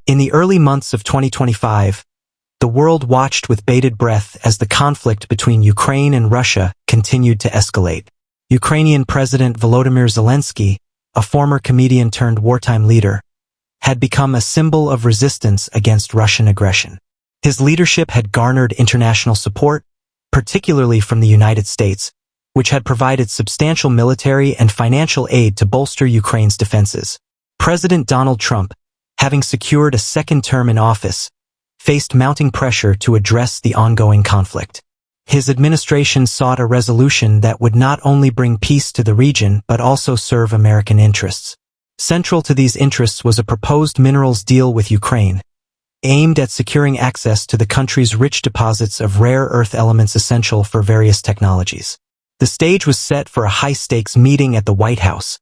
In the early months of 2025, the world watched with bated breath as the conflict between Ukraine and Russia continued to escalate. Ukrainian President Volodymyr Zelensky, a former comedian turned wartime leader, had become a symbol of resistance against Russian aggression. His leadership had garnered international support, particularly from the United States, which had provided substantial military and financial aid to bolster Ukraine's defenses. President Donald Trump, having secured a second term in office, faced mounting pressure to address the ongoing conflict. His administration sought a resolution that would not only bring peace to the region but also serve American interests. Central to these interests was a proposed minerals deal with Ukraine, aimed at securing access to the country's rich deposits of rare earth elements essential for various technologies. The stage was set for a high-stakes meeting at the White House,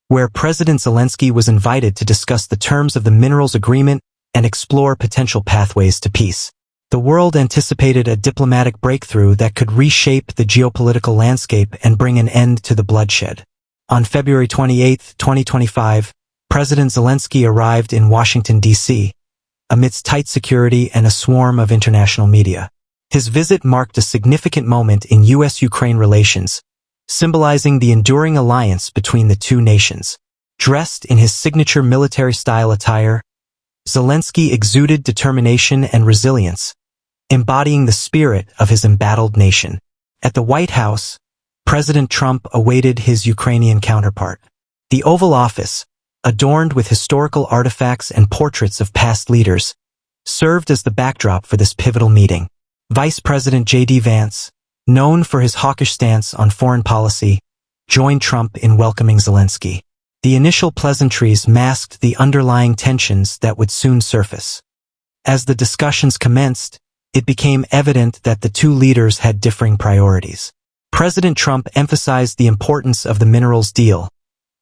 where President Zelensky was invited to discuss the terms of the minerals agreement and explore potential pathways to peace. The world anticipated a diplomatic breakthrough that could reshape the geopolitical landscape and bring an end to the bloodshed. On February 28, 2025, President Zelensky arrived in Washington, D.C., amidst tight security and a swarm of international media. His visit marked a significant moment in U.S.-Ukraine relations, symbolizing the enduring alliance between the two nations. Dressed in his signature military-style attire, Zelensky exuded determination and resilience, embodying the spirit of his embattled nation. At the White House, President Trump awaited his Ukrainian counterpart. The Oval Office, adorned with historical artifacts and portraits of past leaders, served as the backdrop for this pivotal meeting. Vice President J.D. Vance, known for his hawkish stance on foreign policy, joined Trump in welcoming Zelensky. The initial pleasantries masked the underlying tensions that would soon surface. As the discussions commenced, it became evident that the two leaders had differing priorities. President Trump emphasized the importance of the minerals deal,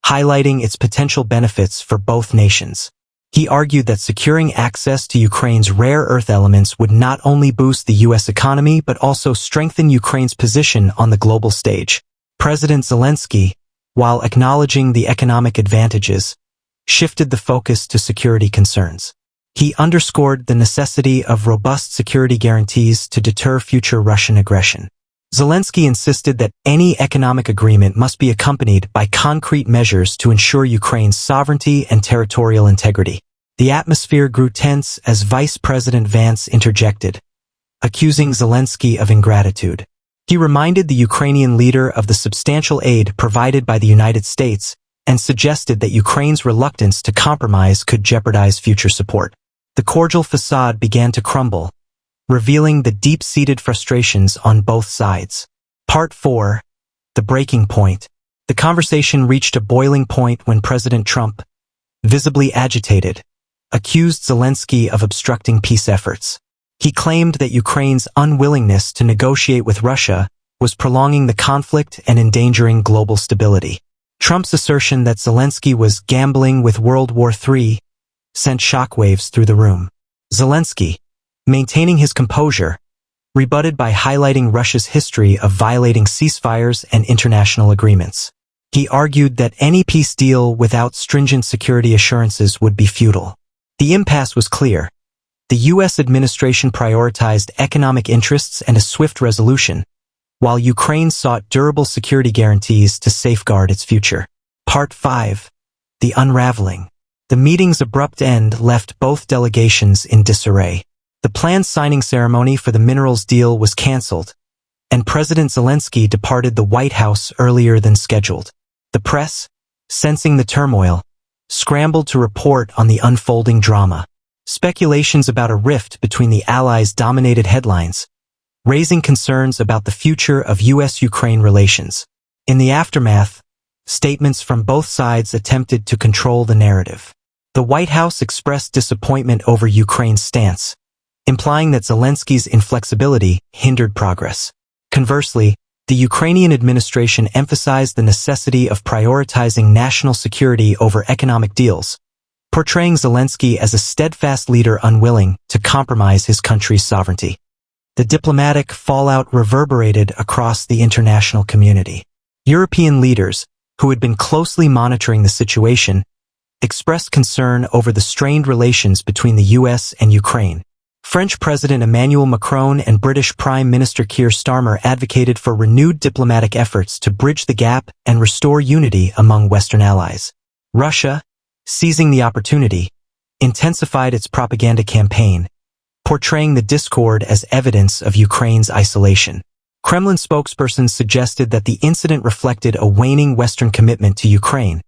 highlighting its potential benefits for both nations. He argued that securing access to Ukraine's rare earth elements would not only boost the U.S. economy but also strengthen Ukraine's position on the global stage. President Zelensky, while acknowledging the economic advantages, shifted the focus to security concerns. He underscored the necessity of robust security guarantees to deter future Russian aggression. Zelensky insisted that any economic agreement must be accompanied by concrete measures to ensure Ukraine's sovereignty and territorial integrity. The atmosphere grew tense as Vice President Vance interjected, accusing Zelensky of ingratitude. He reminded the Ukrainian leader of the substantial aid provided by the United States and suggested that Ukraine's reluctance to compromise could jeopardize future support. The cordial facade began to crumble, revealing the deep-seated frustrations on both sides. Part 4. The breaking point. The conversation reached a boiling point when President Trump, visibly agitated, accused Zelensky of obstructing peace efforts. He claimed that Ukraine's unwillingness to negotiate with Russia was prolonging the conflict and endangering global stability. Trump's assertion that Zelensky was gambling with World War III sent shockwaves through the room. Zelensky, maintaining his composure, rebutted by highlighting Russia's history of violating ceasefires and international agreements. He argued that any peace deal without stringent security assurances would be futile. The impasse was clear. The U.S. administration prioritized economic interests and a swift resolution, while Ukraine sought durable security guarantees to safeguard its future. Part 5. The unraveling. The meeting's abrupt end left both delegations in disarray. The planned signing ceremony for the minerals deal was canceled, and President Zelensky departed the White House earlier than scheduled. The press, sensing the turmoil, scrambled to report on the unfolding drama. Speculations about a rift between the allies dominated headlines, raising concerns about the future of U.S.-Ukraine relations. In the aftermath, statements from both sides attempted to control the narrative. The White House expressed disappointment over Ukraine's stance, implying that Zelensky's inflexibility hindered progress. Conversely, the Ukrainian administration emphasized the necessity of prioritizing national security over economic deals, portraying Zelensky as a steadfast leader unwilling to compromise his country's sovereignty. The diplomatic fallout reverberated across the international community. European leaders, who had been closely monitoring the situation, expressed concern over the strained relations between the U.S. and Ukraine. French President Emmanuel Macron and British Prime Minister Keir Starmer advocated for renewed diplomatic efforts to bridge the gap and restore unity among Western allies. Russia, seizing the opportunity, intensified its propaganda campaign, portraying the discord as evidence of Ukraine's isolation. Kremlin spokespersons suggested that the incident reflected a waning Western commitment to Ukraine,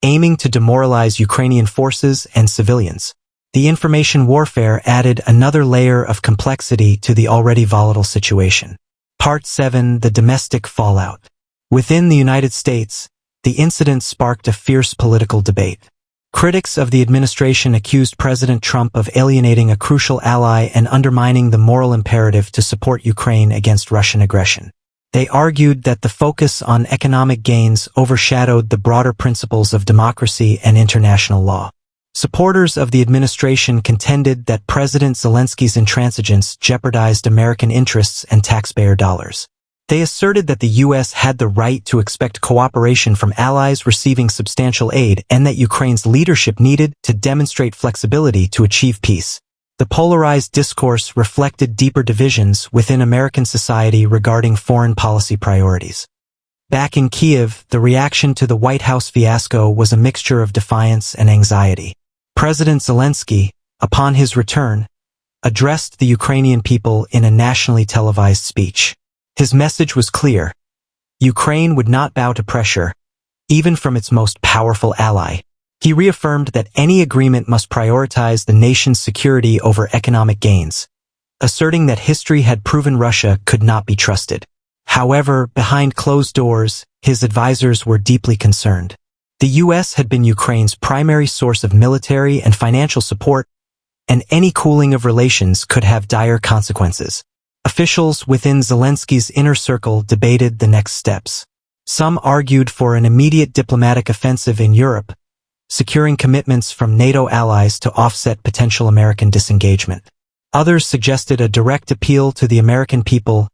aiming to demoralize Ukrainian forces and civilians. The information warfare added another layer of complexity to the already volatile situation. Part 7. The domestic fallout. Within the United States, the incident sparked a fierce political debate. Critics of the administration accused President Trump of alienating a crucial ally and undermining the moral imperative to support Ukraine against Russian aggression. They argued that the focus on economic gains overshadowed the broader principles of democracy and international law. Supporters of the administration contended that President Zelensky's intransigence jeopardized American interests and taxpayer dollars. They asserted that the U.S. had the right to expect cooperation from allies receiving substantial aid and that Ukraine's leadership needed to demonstrate flexibility to achieve peace. The polarized discourse reflected deeper divisions within American society regarding foreign policy priorities. Back in Kyiv, the reaction to the White House fiasco was a mixture of defiance and anxiety. President Zelensky, upon his return, addressed the Ukrainian people in a nationally televised speech. His message was clear. Ukraine would not bow to pressure, even from its most powerful ally. He reaffirmed that any agreement must prioritize the nation's security over economic gains, asserting that history had proven Russia could not be trusted. However, behind closed doors, his advisors were deeply concerned. The U.S. had been Ukraine's primary source of military and financial support, and any cooling of relations could have dire consequences. Officials within Zelensky's inner circle debated the next steps. Some argued for an immediate diplomatic offensive in Europe, securing commitments from NATO allies to offset potential American disengagement. Others suggested a direct appeal to the American people,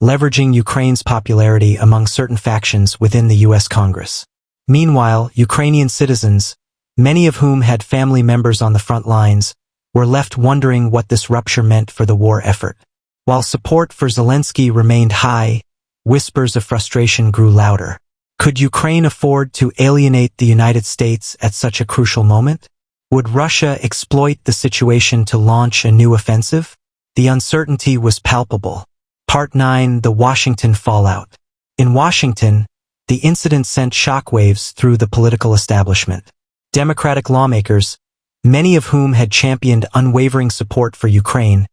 leveraging Ukraine's popularity among certain factions within the U.S. Congress. Meanwhile, Ukrainian citizens, many of whom had family members on the front lines, were left wondering what this rupture meant for the war effort. While support for Zelensky remained high, whispers of frustration grew louder. Could Ukraine afford to alienate the United States at such a crucial moment? Would Russia exploit the situation to launch a new offensive? The uncertainty was palpable. Part 9. The Washington fallout. In Washington, the incident sent shockwaves through the political establishment. Democratic lawmakers, many of whom had championed unwavering support for Ukraine,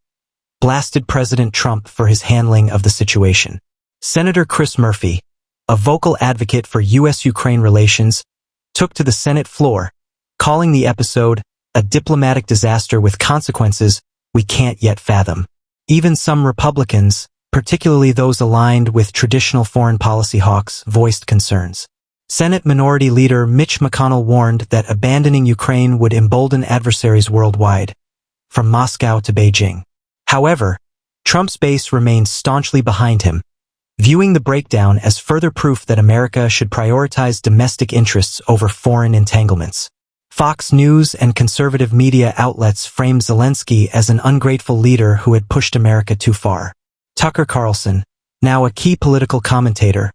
blasted President Trump for his handling of the situation. Senator Chris Murphy, a vocal advocate for U.S.-Ukraine relations, took to the Senate floor, calling the episode a diplomatic disaster with consequences we can't yet fathom. Even some Republicans, particularly those aligned with traditional foreign policy hawks, voiced concerns. Senate Minority Leader Mitch McConnell warned that abandoning Ukraine would embolden adversaries worldwide, from Moscow to Beijing. However, Trump's base remained staunchly behind him, viewing the breakdown as further proof that America should prioritize domestic interests over foreign entanglements. Fox News and conservative media outlets framed Zelensky as an ungrateful leader who had pushed America too far. Tucker Carlson, now a key political commentator,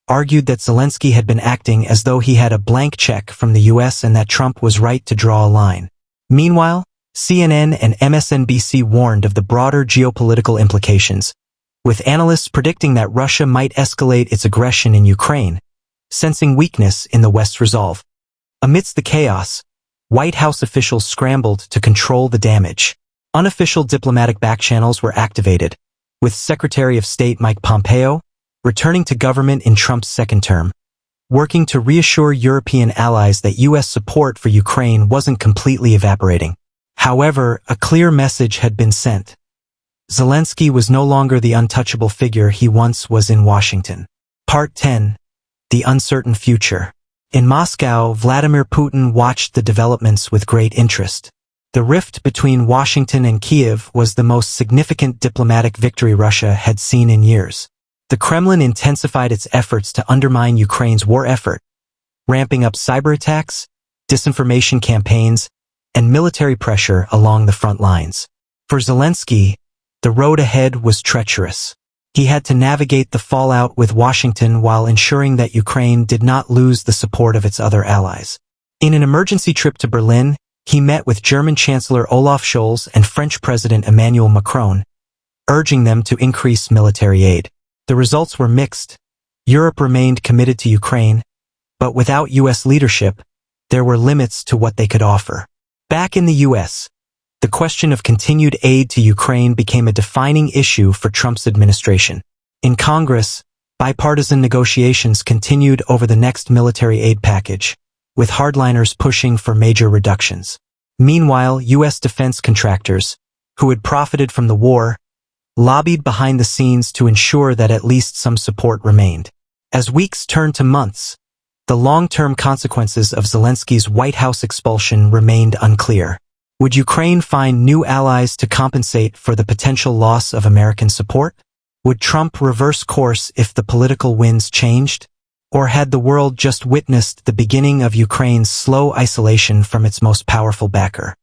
argued that Zelensky had been acting as though he had a blank check from the U.S. and that Trump was right to draw a line. Meanwhile, CNN and MSNBC warned of the broader geopolitical implications, with analysts predicting that Russia might escalate its aggression in Ukraine, sensing weakness in the West's resolve. Amidst the chaos, White House officials scrambled to control the damage. Unofficial diplomatic backchannels were activated, with Secretary of State Mike Pompeo, returning to government in Trump's second term, working to reassure European allies that U.S. support for Ukraine wasn't completely evaporating. However, a clear message had been sent. Zelensky was no longer the untouchable figure he once was in Washington. Part 10. The Uncertain Future. In Moscow, Vladimir Putin watched the developments with great interest. The rift between Washington and Kyiv was the most significant diplomatic victory Russia had seen in years. The Kremlin intensified its efforts to undermine Ukraine's war effort, ramping up cyber attacks, disinformation campaigns, and military pressure along the front lines. For Zelensky, the road ahead was treacherous. He had to navigate the fallout with Washington while ensuring that Ukraine did not lose the support of its other allies. In an emergency trip to Berlin, he met with German Chancellor Olaf Scholz and French President Emmanuel Macron, urging them to increase military aid. The results were mixed. Europe remained committed to Ukraine, but without U.S. leadership, there were limits to what they could offer. Back in the U.S., the question of continued aid to Ukraine became a defining issue for Trump's administration. In Congress, bipartisan negotiations continued over the next military aid package, with hardliners pushing for major reductions. Meanwhile, U.S. defense contractors, who had profited from the war, lobbied behind the scenes to ensure that at least some support remained. As weeks turned to months, the long-term consequences of Zelensky's White House expulsion remained unclear. Would Ukraine find new allies to compensate for the potential loss of American support? Would Trump reverse course if the political winds changed? Or had the world just witnessed the beginning of Ukraine's slow isolation from its most powerful backer?